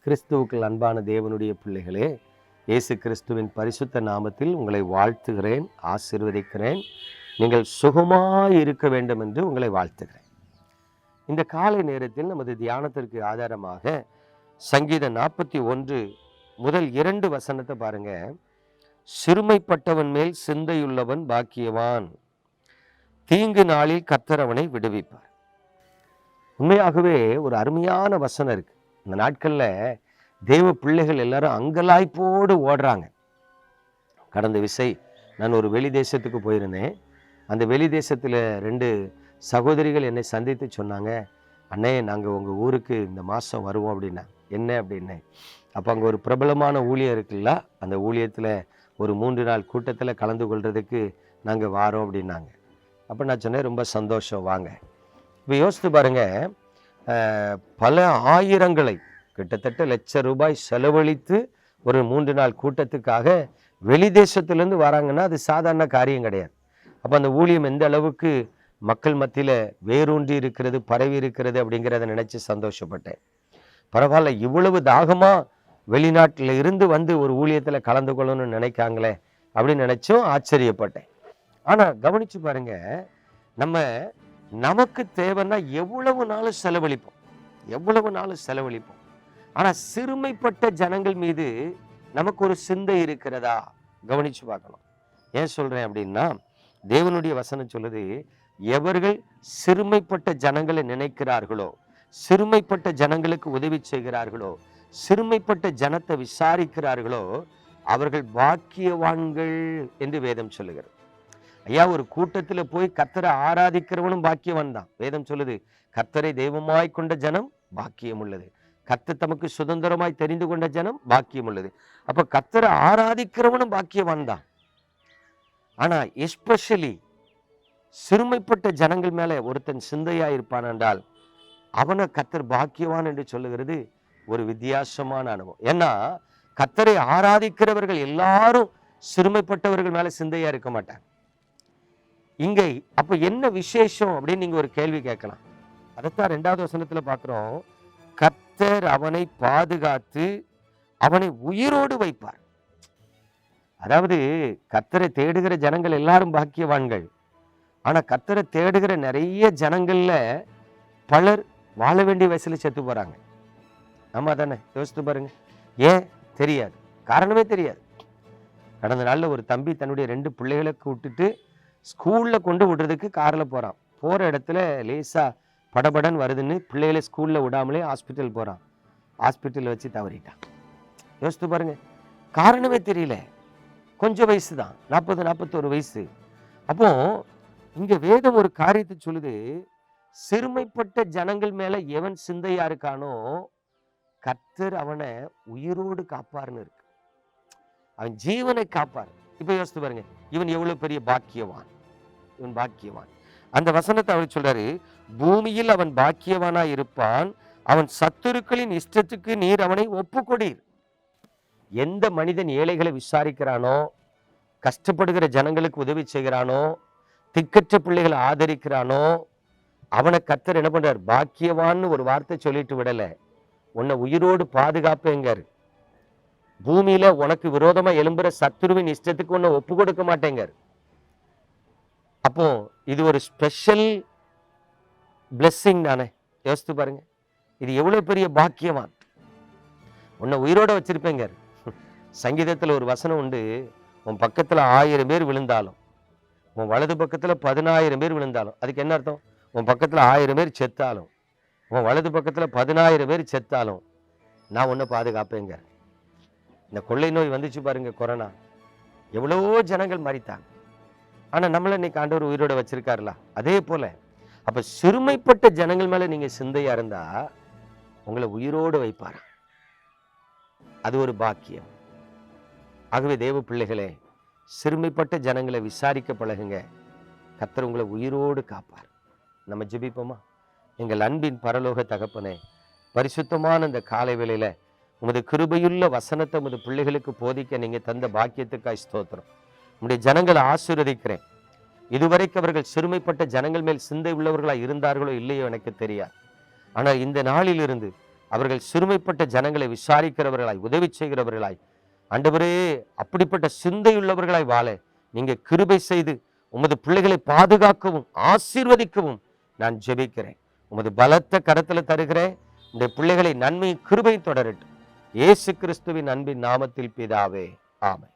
கிறிஸ்துவுக்குள் அன்பான தேவனுடைய பிள்ளைகளே, இயேசு கிறிஸ்துவின் பரிசுத்த நாமத்தில் உங்களை வாழ்த்துகிறேன், ஆசீர்வதிக்கிறேன். நீங்கள் சுகமாய் இருக்க வேண்டும் என்று உங்களை வாழ்த்துகிறேன். இந்த காலை நேரத்தில் நமது தியானத்திற்கு ஆதாரமாக சங்கீதம் 41 முதல் 2 வசனத்தை பாருங்க. சிறுமைப்பட்டவன் மேல் சிந்தையுள்ளவன் பாக்கியவான், தீங்கு நாளில் கர்த்தர் அவனை விடுவிப்பார். உண்மையாகவே ஒரு அருமையான வசனம் இருக்கு. இந்த நாட்களில் தேவ பிள்ளைகள் எல்லாரும் அங்கலாய்ப்போடு ஓடுறாங்க. கடந்த விசை நான் ஒரு வெளி தேசத்துக்கு போயிருந்தேன். அந்த வெளி தேசத்தில் 2 சகோதரிகள் என்னை சந்தித்து சொன்னாங்க, அண்ணே நாங்கள் உங்கள் ஊருக்கு இந்த மாதம் வருவோம் அப்படின்னா. என்ன அப்படின்னே, அப்போ அங்கே ஒரு பிரபலமான ஊழியம் இருக்குல்ல, அந்த ஊழியத்தில் ஒரு 3 நாள் கூட்டத்தில் கலந்து கொள்றதுக்கு நாங்கள் வாரோம் அப்படின்னாங்க. அப்போ நான் சொன்னேன், ரொம்ப சந்தோஷம், வாங்க. இப்போ யோசித்து பாருங்கள், பல ஆயிரங்களை கிட்டத்தட்ட ₹1,00,000 செலவழித்து ஒரு 3 நாள் கூட்டத்துக்காக வெளி தேசத்துலேருந்து வராங்கன்னா அது சாதாரண காரியம் கிடையாது. அப்போ அந்த ஊழியம் எந்த அளவுக்கு மக்கள் மத்தியில் வேரூன்றி இருக்கிறது, பரவி இருக்கிறது அப்படிங்கிறத நினச்சி சந்தோஷப்பட்டேன். பரவாயில்ல, இவ்வளவு தாகமாக வெளிநாட்டில் இருந்து வந்து ஒரு ஊழியத்தில் கலந்து கொள்ளணும்னு நினைக்காங்களே அப்படின்னு நினச்சும் ஆச்சரியப்பட்டேன். ஆனால் கவனித்து பாருங்க, நமக்கு தேவைன்னா எவ்வளவு நாளும் செலவழிப்போம். ஆனால் சிறுமைப்பட்ட ஜனங்கள் மீது நமக்கு ஒரு சிந்தை இருக்கிறதா கவனிச்சு பார்க்கணும். ஏன் சொல்றேன் அப்படின்னா, தேவனுடைய வசனம் சொல்லுது, எவர்கள் சிறுமைப்பட்ட ஜனங்களை நினைக்கிறார்களோ, சிறுமைப்பட்ட ஜனங்களுக்கு உதவி செய்கிறார்களோ, சிறுமைப்பட்ட ஜனத்தை விசாரிக்கிறார்களோ அவர்கள் பாக்கியவான்கள் என்று வேதம் சொல்லுகிறது. ஐயா, ஒரு கூட்டத்தில் போய் கர்த்தரை ஆராதிக்கிறவனும் பாக்கியவான் தான். வேதம் சொல்லுது, கர்த்தரை தெய்வமாய் கொண்ட ஜனம் பாக்கியம் உள்ளது, கர்த்தர் தமக்கு சுதந்திரமாய் தெரிந்து கொண்ட ஜனம் பாக்கியம் உள்ளது. அப்ப கர்த்தரை ஆராதிக்கிறவனும் பாக்கியவான் தான். ஆனா எஸ்பெஷலி சிறுமைப்பட்ட ஜனங்கள் மேல ஒருத்தன் சிந்தையா இருப்பான் என்றால் அவனை கர்த்தர் பாக்கியவான் என்று சொல்லுகிறது ஒரு வித்தியாசமான அனுபவம். ஏன்னா கர்த்தரை ஆராதிக்கிறவர்கள் எல்லாரும் சிறுமைப்பட்டவர்கள் மேல சிந்தையா இருக்க மாட்டாங்க. இங்க அப்ப என்ன விசேஷம் அப்படின்னு நீங்க ஒரு கேள்வி கேட்கலாம். அதைத்தான் 2வது வசனத்துல பாக்குறோம். கர்த்தர் அவனை பாதுகாத்து அவனை உயிரோடு வைப்பார். அதாவது கர்த்தரை தேடுகிற ஜனங்கள் எல்லாரும் பாக்கியவான்கள். ஆனா கர்த்தரை தேடுகிற நிறைய ஜனங்கள்ல பலர் வாழ வேண்டிய வயசுல செத்து போறாங்க. ஆமா தானே? யோசித்து பாருங்க. ஏன் தெரியாது, காரணமே தெரியாது. கடந்த நாள்ல ஒரு தம்பி தன்னுடைய 2 பிள்ளைகளை கூப்பிட்டுட்டு ஸ்கூல்ல கொண்டு விடுறதுக்கு கார்ல போறான். போற இடத்துல லேசா படபடன் வருதுன்னு பிள்ளைகளை ஸ்கூல்ல விடாமலே ஹாஸ்பிட்டல் போறான். ஹாஸ்பிட்டல் வச்சு தவறிட்டான். யோசித்து பாருங்க, காரணமே தெரியல. கொஞ்சம் வயசு தான், 40-41 வயசு. அப்போ இங்க வேதம் ஒரு காரியத்தை சொல்லுது, சிறுமைப்பட்ட ஜனங்கள் மேல எவன் சிந்தையா இருக்கானோ கர்த்தர் அவனை உயிரோடு காப்பார்னு இருக்கு. அவன் ஜீவனை காப்பார். இப்ப யோசித்து பாருங்க, இவன் எவ்வளவு பெரிய பாக்கியவான். இவன் பாக்கியவான். அந்த வசனத்தை அவர் சொல்றாரு, பூமியில் அவன் பாக்கியவானா இருப்பான், அவன் சத்துருக்களின் இஷ்டத்துக்கு நீர் அவனை ஒப்புக்கொடீர். எந்த மனிதன் ஏழைகளை விசாரிக்கிறானோ, கஷ்டப்படுகிற ஜனங்களுக்கு உதவி செய்கிறானோ, திக்கற்ற பிள்ளைகளை ஆதரிக்கிறானோ, அவனை கர்த்தர் என்ன பண்றார்? பாக்கியவான்னு ஒரு வார்த்தை சொல்லிட்டு விடல, உன்னை உயிரோடு பாதுகாப்பேங்காரு. பூமியில உனக்கு விரோதமா எழும்புற சத்துருவின் இஷ்டத்துக்கு உன்னை ஒப்பு கொடுக்க மாட்டேங்காரு. அப்போ இது ஒரு ஸ்பெஷல் பிளெஸ்ஸிங் தானே? யோசித்து பாருங்க, இது எவ்வளவு பெரிய பாக்கியவான். உன்னை உயிரோட வச்சிருப்பேங்க. சங்கீதத்துல ஒரு வசனம் உண்டு, உன் பக்கத்துல 1000 பேர் விழுந்தாலும், உன் வலது பக்கத்துல 10,000 பேர் விழுந்தாலும், அதுக்கு என்ன அர்த்தம்? உன் பக்கத்துல 1000 பேர் செத்தாலும், உன் வலது பக்கத்துல 10,000 பேர் செத்தாலும் நான் உன்னை பாதுகாப்பேங்க. இந்த கொள்ளை நோய் வந்துச்சு பாருங்க, கொரோனா, எவ்வளவோ ஜனங்கள் மரித்தாங்க. ஆனா நம்மள இன்னைக்கு ஆண்டவர் உயிரோட வச்சிருக்காருல. அதே போல அப்ப சிறுமைப்பட்ட ஜனங்கள் மேல நீங்க சிந்தையா இருந்தா உங்களை உயிரோடு வைப்பார். அது ஒரு பாக்கியம். ஆகவே தேவ பிள்ளைகளே, சிறுமைப்பட்ட ஜனங்களை விசாரிக்க பழகுங்க, கர்த்தர் உங்களை உயிரோடு காப்பார். நம்ம ஜெபிப்போமா? எங்கள் அன்பின் பரலோக தகப்பனே, பரிசுத்தமான இந்த காலை வேளையில உமது கிருபையுள்ள வசனத்தை உமது பிள்ளைகளுக்கு போதிக்க நீங்க தந்த பாக்கியத்துக்காய் ஸ்தோத்திரம். உம்முடைய ஜனங்களை ஆசீர்வதிக்கிறேன். இதுவரைக்கும் அவர்கள் சிறுமைப்பட்ட ஜனங்கள் மேல் சிந்தை உள்ளவர்களாக இருந்தார்களோ இல்லையோ எனக்கு தெரியாது. ஆனால் இந்த நாளிலிருந்து அவர்கள் சிறுமைப்பட்ட ஜனங்களை விசாரிக்கிறவர்களாய், உதவி செய்கிறவர்களாய், ஆண்டவரே அப்படிப்பட்ட சிந்தையுள்ளவர்களாய் வாழ நீங்க கிருபை செய்து உமது பிள்ளைகளை பாதுகாக்கவும் ஆசீர்வதிக்கவும் நான் ஜெபிக்கிறேன். உமது பலத்த கரத்துல தருகிறேன். இந்த பிள்ளைகளை நன்மை கிருபை தொடரட்டும். இயேசு கிறிஸ்துவின் அன்பின் நாமத்தில் பிதாவே, ஆமென்.